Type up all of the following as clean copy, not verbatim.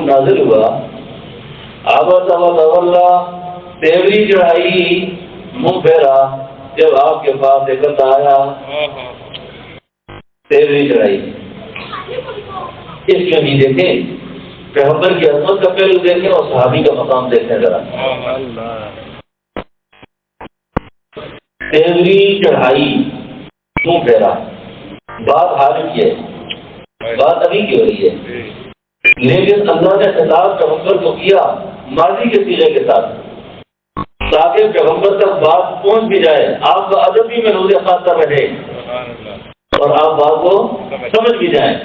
نازل ہوا عبس وتولی، تیوری چڑھائی منہ پھیرا جب آپ کے پاس ایک بندہ آیا. تیوری چڑھائی اس میں بھی دیکھیں پیغمبر کی عظمت کا پہلو دیکھیں اور صحابی کا مقام دیکھیں ذرا. تیوری چڑھائی منہ پھیرا، بات حال کی ہے، بات ابھی کی ہو رہی ہے، لیکن اللہ نے خطاب پیغمبر کو کیا ماضی کے صیغے کے ساتھ تاکہ پیغمبر تک بات پہنچ بھی جائے، آپ کا ادب بھی محفوظ خاطر رہے اور آپ بات کو سمجھ بھی جائیں.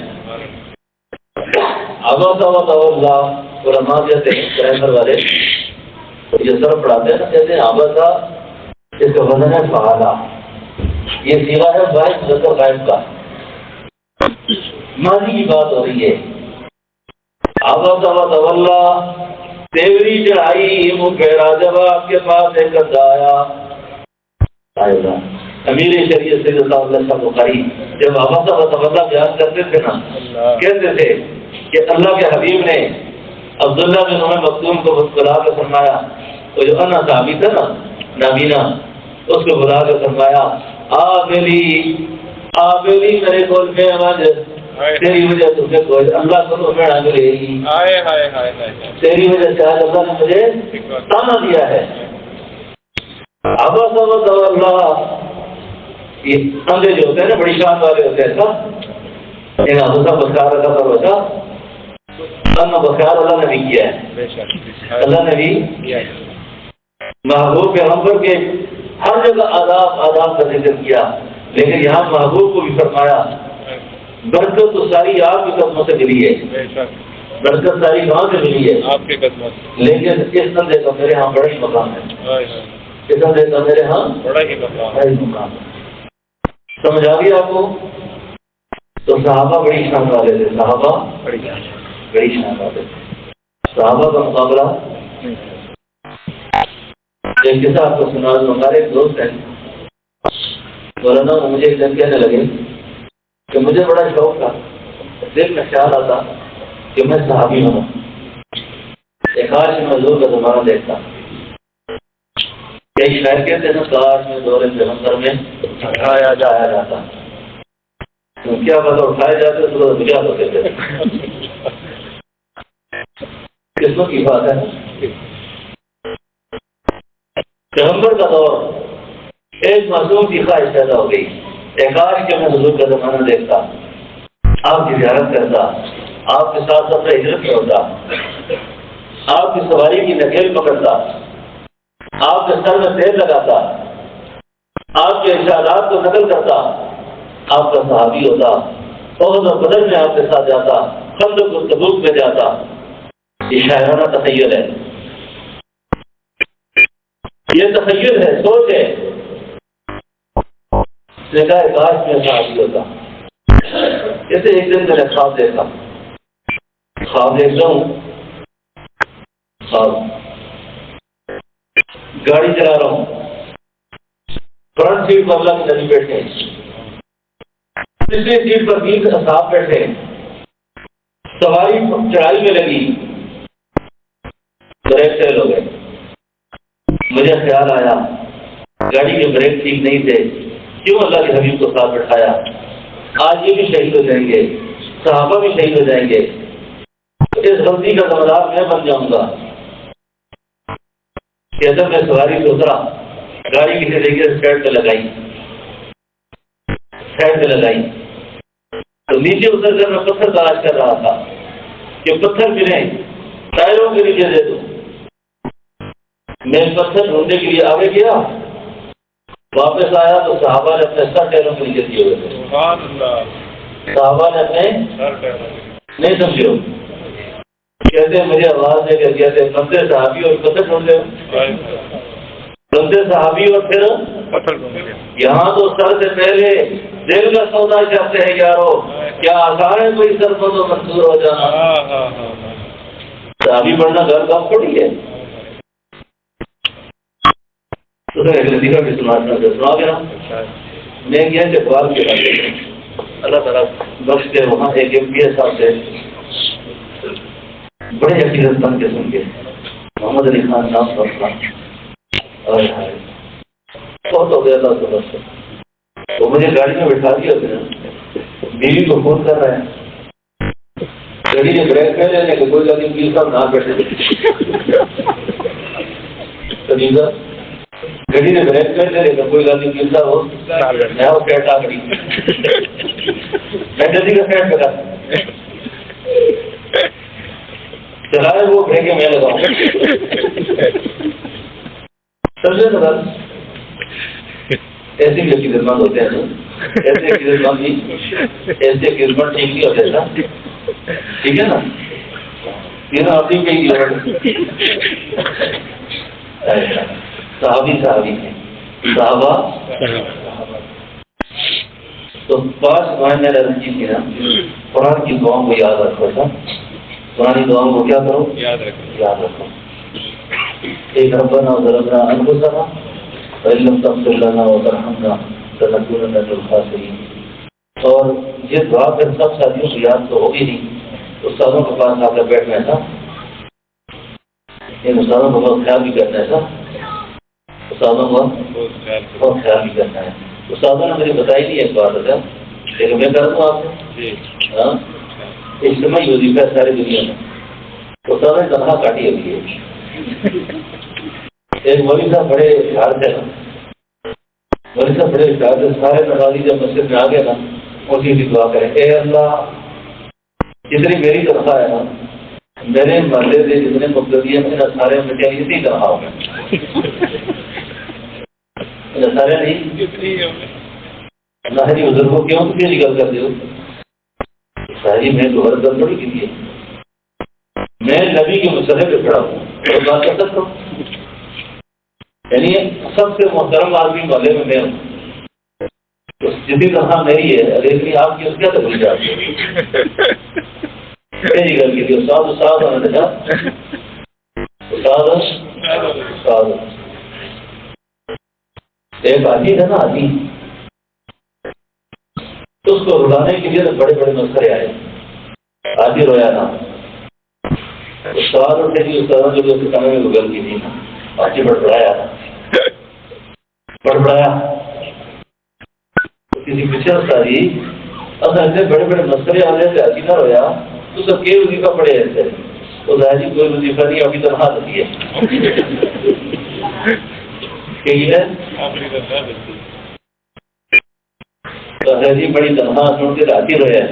عبس وتولی، علماء کہتے ہیں پرائمر والے یہ سر پڑھاتے ہیں نا، کہتے ہیں عبس، اس کا وزن ہے فعلا، یہ صیغہ ہے واحد مذکر غائب کا، ماضی کی بات ہو رہی ہے. عبس وتولی، تیوری چڑھائی منہ پھیرا جب آپ کے پاس ایک بندہ آیا. امیر شریعت سید صاحب بخاری جب عبس وتولی بیان کرتے تھے نا، کہتے تھے کہ اللہ کے حبیب نے عبداللہ بن ام مکتوم کو بلا کر فرمایا، وہ جو انا صحابی تھا نا نابینا، اس کو بلا کر فرمایا آبلی میرے کول میں آواز تیری وجہ تجھے کوئی اللہ کو میرا ملے گی، تیری وجہ سے آج اللہ نے مجھے تانا دیا ہے. عبس وتولی، یہ اندھے جو ہوتے ہیں نا بڑی شان والے ہوتے ہیں، بخار اللہ پر وجہ بخار اللہ نے بھی کیا ہے، اللہ نے بھی محبوب پیغمبر کے ہر جگہ آداب کا ذکر کیا، لیکن یہاں محبوب کو بھی فرمایا برکت تو ساری آپ کے قدموں سے ملی ہے، برکت ساری کہاں سے ملی ہے؟ آپ کے قدموں سے. لیکن اس اندھے کا میرے ہاں بڑا ہی مقام ہے، اس اندھے کا میرے ہاں بڑا ہی مقام ہے. سمجھ آ گیا آپ کو؟ تو صحابہ بڑی شان والے تھے، صحابہ بڑی شان والے تھے. صحابہ کا مقابلہ ایک جیسا آپ کو سنا دوں. ہمارے ایک دوست ہیں مولانا، مجھے ایک دن کہنے لگے کہ مجھے بڑا شوق تھا، دل میں خیال آتا کہ میں صحابی بنوں، ایک کاش میں حضور کا زمانہ دیکھتا. کئی شاعر کہتے ہیں نا کاش میں دور پیغمبر میں اٹھایا جاتا، کیا پتا اٹھائے جاتے تو بجا ہوتے تھے. قسمت کی بات ہے. پیغمبر کا دور، ایک معصوم کی خواہش پیدا ہو گئی، کاش کہ میں حضور کا زمانہ دیکھتا، آپ کی زیارت کرتا، آپ کے ساتھ سفر ہجرت میں ہوتا، آپ کی سواری کی نکیل پکڑتا، آپ کے سر میں تیل لگاتا، آپ کے ارشادات کو نقل کرتا، آپ کا صحابی ہوتا، احد اور بدر میں آپ کے ساتھ جاتا، خندق اور تبوک میں جاتا. یہ شاعرانہ تخیل ہے، یہ تخیل ہے، سوچ ہے. کاش میں صحابی ہوتا. جیسے ایک دن میں نے خواب دیکھتا ہوں، گاڑی چلا رہا ہوں، فرنٹ سیٹ پر اللہ کے نبی بیٹھے ہیں، پچھلی سیٹ پر 20 اصحاب بیٹھے ہیں، سواری چڑھائی میں لگی، بریک فیل ہو گئے. مجھے خیال آیا گاڑی کے بریک ٹھیک نہیں تھے، کیوں اللہ کے حبیب کو ساتھ بٹھایا؟ آج یہ بھی شہید ہو جائیں گے، صحابہ بھی شہید ہو جائیں گے، اس غلطی کا ذمہ دار میں بن جاؤں گا. کہ جب میں سواری سے اترا، گاڑی کسی طریقے سے سائڈ پہ لگائی تو نیچے اتر کر میں پتھر تلاش کر رہا تھا کہ پتھر ملے، ٹائروں کے نیچے دے دوں. میں پتھر ڈھونڈنے کے لیے آگے گیا، واپس آیا تو صحابہ نے اپنے سر ٹائروں کے نیچے دیے ہوئے تھے. صحابہ نے اپنے نہیں سمجھو، کہتے مجھے آواز دے کر کہتے بندے صحابی اور پتھر ڈھونڈ لے، بندے صحابی اور پھر یہاں تو سر سے پہلے دل کا سودا چاہتے ہیں یارو، کیا آسان ہے کوئی سر پر تو منصور ہو جانا؟ صحابی پڑھنا گھر کام تھوڑی ہے. تو لطیفہ بھی سنا گیا. میں گیا جگوال کے علاقے میں، اللہ تعالیٰ بخش دے، وہاں ایک MP صاحب تھے، بڑے عقیدت مند قسم کے محمد علی خان نام پر بہت ہو گیا اللہ صبح سے. وہ مجھے گاڑی میں بٹھا دیا پھر بیوی کو فون کر رہے ہیں. گاڑی نے بریک کر لینے کہ کوئی گاڑی وکیل صاحب نہ بیٹھے. گاڑی نے بریک کر لینے کہ کوئی گاڑی وکیل صاحب ہو نیا وہ فیٹ آ گئی. میں جلدی کا فیٹ پکا چلائے وہ بھیگے میں لگاؤں. سمجھے نا بس ایسے بھی عقیدت مند ہوتے ہیں نا. ایسے عقیدت مند بھی ایسے عقیدت مند ٹھیک نہیں ہوتے نا. ٹھیک ہے نا یہ نا آپ ہی کہیں صحابی ہیں صحابہ. تو 5 مہینے رنجی کی نا قرآن کی دعاؤں کو یاد رکھو تھا. قرآن دعاؤں کو کیا کرو یاد رکھو. ایک ربنا ظلمنا انفسنا وإن لم تغفر لنا وترحمنا لنكونن من الخاسرين. اور یہ دعا پھر سب ساتھیوں کو یاد تو ہوگی نہیں. استادوں کے پاس آ کر بیٹھنا تھا. ان استادوں کو بہت خیال بھی کرنا تھا. استادوں کو بہت خیال بھی کرنا ہے. استادوں نے مجھے بتائی نہیں ایک بات ہے لیکن میں کر دوں آپ سے. ہاں اجتماعی وظیفہ ہے ساری دنیا میں. استادوں نے تنخواہ کاٹی ہوئی ہے. ایک مولوی صاحب بڑے اشتہار تھے نا. مولوی صاحب بڑے اشتہار تھے. سارے نمازی جب مسجد میں آ گئے نا اسی کی دعا کریں اے اللہ جتنی میری تنخواہ ہے نا میرے محلے سے جتنے مقتدی ہیں میرا سارے مٹے اسی تنخواہ ہو گئے. سارے نہیں نہ جی بزرگوں کیوں کسی نکل کر دو ساری میں تو ہر دم تھوڑی کی ہے. میں نبی کے مسئلے پہ کھڑا ہوں اور بات کر سکتا ہوں. یعنی سب سے محترم آدمی والے میں میں ہوں. جتنی تنخواہ میری ہے لیکن آپ کی اس کیا تبدیل جاتی ہے. میری گل کی تھی استاد ہونے لگا. استاد ایک آدمی تھا نا آدمی تو اس کو رلانے کے لیے بڑے بڑے مسئلے آئے. آدمی رویا نا استاد اٹھے تھی. استادوں نے جو کمرے میں گل کی تھی نا آدمی بڑبڑایا کسی پیچھے استادی اصل ایسے بڑے بڑے مسئلے آ رہے تھے. آدمی نہ رویا تو سب کے وظیفہ پڑے ایسے. تو جی کوئی وظیفہ نہیں ابھی تنخواہ دیتی ہے جی بڑی تنخواہ سن کے راضی رہے.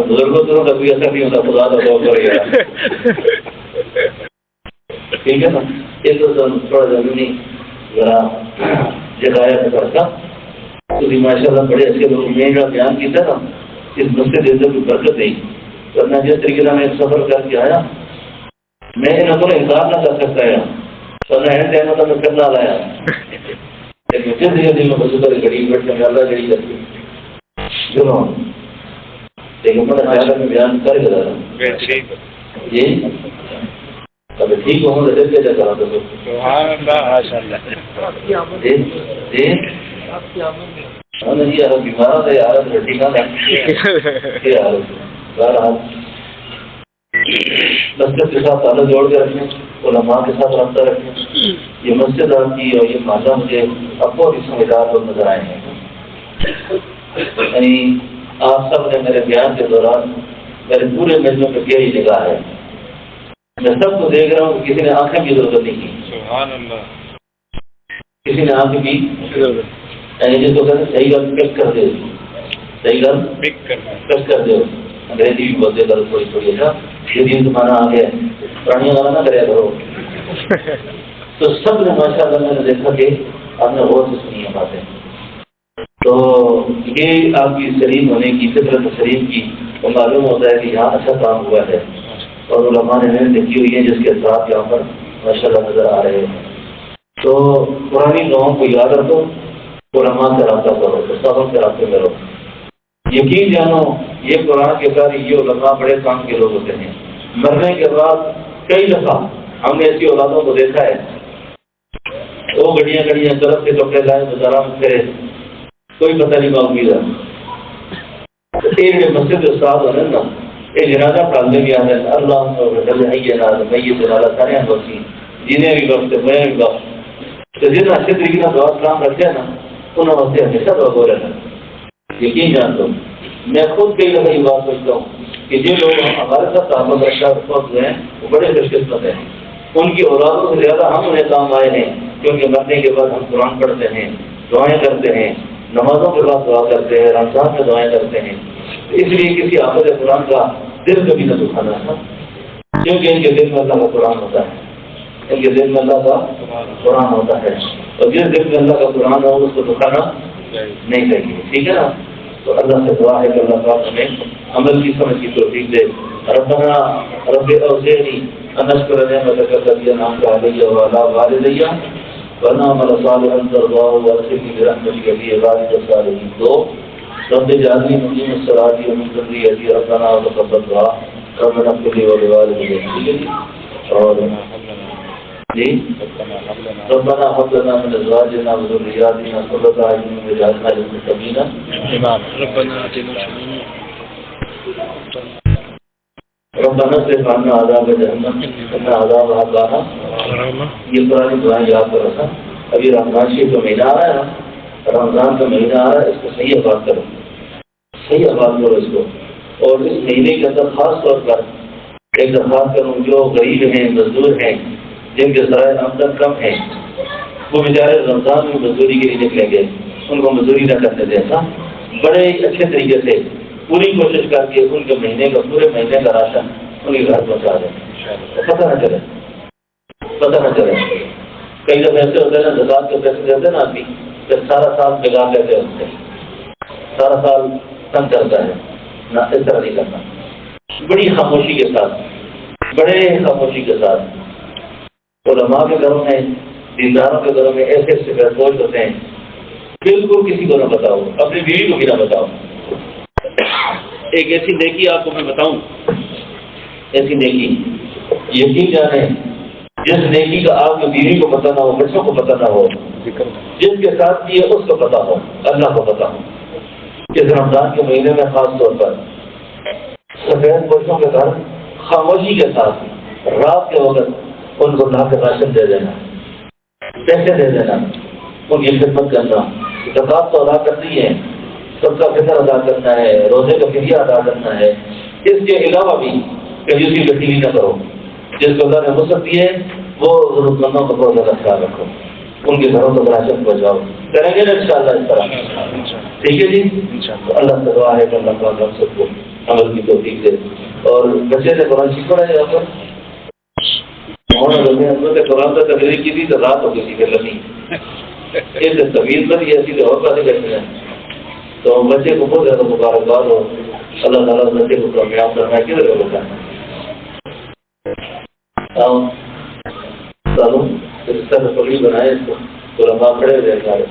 بزرگوں تو کبھی ایسا نہیں ہوتا. خدا کا بہت کرے گا. ٹھیک ہے نا. یہ تو تھوڑا زمینی ذرا جگایا کرتا. ماشاء اللہ بڑے اچھے لوگ میں جو بیان کیا تھا نا اس مسئلے دے کی برکت نہیں ورنہ جس طریقے سے میں سفر کر کے آیا میں ان کو انکار نہ کر سکتا ہے. ورنہ اینڈ ٹائم میں پھر نہ لایا لیکن جس دن میں بس گڑی بیٹھ کر اللہ گڑی کرتی جو لیکن بڑا خیال میں بیان کر کے رہا جی ابھی ٹھیک ہوں تو کیا کرا تو جی یار بیمار تھا یار ٹھیک ہے مسجد کے ساتھ تعلق جوڑ کے رکھیں علماء کے ساتھ رابطہ رکھیں. یہ مسجد آپ کی اور یہ مادہ مجھے اب بہت ہی سمجھدار لوگ نظر آئے ہیں. یعنی آپ سب نے میرے بیان کے دوران میرے پورے مجموعے پہ گہری نگاہ ہے. میں سب کو دیکھ رہا ہوں کہ کسی نے آنکھیں کی ضرورت نہیں کی. سبحان اللہ. کسی نے آنکھ کی یعنی جس کو کہتے صحیح گل پک کر دے. صحیح گل پک کر دے. انگریزی بھی بولتے کرو تھوڑی تھوڑی. اچھا یہ دین زمانہ آ گیا پرانی والا نہ کریا کرو. تو سب نے ماشاء اللہ میں نے دیکھا کہ آپ نے غور سے سنی ہے باتیں. تو یہ آپ کی سلیم ہونے کی فطرت سلیم کی وہ معلوم ہوتا ہے کہ یہاں اچھا کام ہوا ہے اور علماء نے محنت دیکھی ہوئی ہے جس کے اثرات یہاں پر ماشاء اللہ نظر آ رہے ہیں. تو پرانی لوگوں کو یاد رکھو. علماء سے رابطہ کرو. استادوں سے رابطے کرو. یقین جانو یہ قرآن کے ساتھ یہ علماء بڑے کام کے لوگ ہوتے ہیں. مرنے کے بعد کئی دفعہ ہم نے ایسی اولادوں کو دیکھا ہے وہ گڑیاں طرف سے کپڑے لائے بازار میں پھرے کوئی پتہ نہیں معلوم. ایک مسجد استاد ہونے نا یہ جنازہ پڑھنے بھی آتے ہیں اللہ سارے بخشی جنہیں بھی بخشتے میں بھی بخش تو جن اچھے طریقے سے دعا سلام رکھتے ہیں نا انہوں واسطے ہمیشہ دعا ہو رہنا. یقین جانتا ہوں میں خود کئی دفعہ یہ بات سوچتا ہوں کہ جو لوگ ہمارے ساتھ تعلق رکھا ہیں وہ بڑے خوش قسمت ہیں. ان کی اولادوں سے زیادہ ہم انہیں کام آئے ہیں کیونکہ مرنے کے بعد ہم قرآن پڑھتے ہیں, دعائیں کرتے ہیں, نمازوں کے بعد دعا کرتے ہیں, رمضان میں دعائیں کرتے ہیں. اس لیے کسی آفت قرآن کا دل کبھی نہ دکھانا تھا کیونکہ ان کے دل میں اللہ کا قرآن ہوتا ہے, ان کے دل میں اللہ کا قرآن ہوتا ہے اور جس دل میں اللہ کا قرآن ہو اس کو دکھانا نہیں چاہیے. ٹھیک ہے نا. تو اللہ سے دعا ہے کہ اللہ پاک ہمیں عمل کی سمجھ کی توفیق دے. ربنا رب اوزعنی ان اشکر نعمتک التي انعمت علی وعلی والدی ونعمل صالحا ترضاه وادخلنی برحمتک فی عبادک الصالحین. دو رب اجعلنی مقیم الصلاۃ ومن ذریتی ربنا وتقبل دعاء ربنا اغفر لي ولوالدي. اور جی ربنا هب لنا من ازواجنا وذرياتنا قرة اعين واجعلنا للمتقين اماما. ربنا اصرف عنا عذاب جہنم ان عذابها كان غراما. یہ پرانی دعائیں یاد کرو سا. ابھی رمضان شریف کا مہینہ آ رہا ہے نا, رمضان کا مہینہ آ رہا ہے, اس کو صحیح آباد کرو, صحیح آباد کرو اس کو. اور اس مہینے کے اندر خاص طور پر ایک درخواست کروں جو غریب ہیں, مزدور ہیں, جن کے ذرائع آمدن کم ہیں, وہ بیچارے رمضان میں مزدوری کے لیے نکلیں گے, ان کو مزدوری نہ کرنے دیتا. بڑے اچھے طریقے سے پوری کوشش کر کے ان کے مہینے کا پورے مہینے کا راشن ان کے گھر پہنچا دیں. پتہ نہ چلے, پتہ نہ چلے. کئی دفعہ ایسے ہوتے ہیں نا زکات کے پیسے دیتے نا آدمی, پھر سارا سال بگاڑ لیتے ہیں, ان سے سارا سال تنگ کرتا ہے. نہ اس طرح نہیں کرنا, بڑی خاموشی کے ساتھ, بڑے خاموشی کے ساتھ. علماء کے گھروں میں, دینداروں کے گھروں میں ایسے ایسے فیصلے ہوتے ہیں, بالکل کسی کو نہ بتاؤ, اپنی بیوی کو بھی نہ بتاؤ. ایک ایسی نیکی آپ کو میں بتاؤں, ایسی نیکی یقین جانے جس نیکی کا آپ کی بیوی کو پتہ نہ ہو, بچوں کو پتہ نہ ہو, جس کے ساتھ کیے اس کو پتہ ہو, اللہ کو پتہ ہو. اس رمضان کے مہینے میں خاص طور پر سفید بچوں کے گھر خاموشی کے ساتھ رات کے وقت ان کو لا کے راشن دے دینا, پیسے دے دینا, ان کی خدمت کرنا. زکات تو ادا کرنی ہے, سب کا فطر ادا کرنا ہے, روزے کا فدیہ ادا کرنا ہے. اس کے علاوہ بھی کنجوسی گٹی نہ کرو. جس کو اللہ نے وسعت دی ہے وہ ضرورت مندوں کا بہت زیادہ خیال رکھو, ان کے گھروں تک راشن پہنچاؤ. کریں گے نا انشاءاللہ اس طرح؟ ٹھیک ہے جی. تو اللہ سے دعا ہے کہ اللہ پاک ہم سب کو عمل کی توفیق دے. اور بچے نے قرآن سیکھ پڑھا ہے یہاں پر قرآن کا تقریر کی تھی تو رات ہو کسی کے لگی ایسے طویل پر یہ ایسی اور باتیں کرتے ہیں. تو بچے کو بہت زیادہ مبارکباد ہو. اللہ تعالیٰ بچے کو کامیاب کرنا ہے. کدھر ہوتا ہے سالوں اس طرح پگڑی بنائے اس کو علماء کھڑے رہے سارے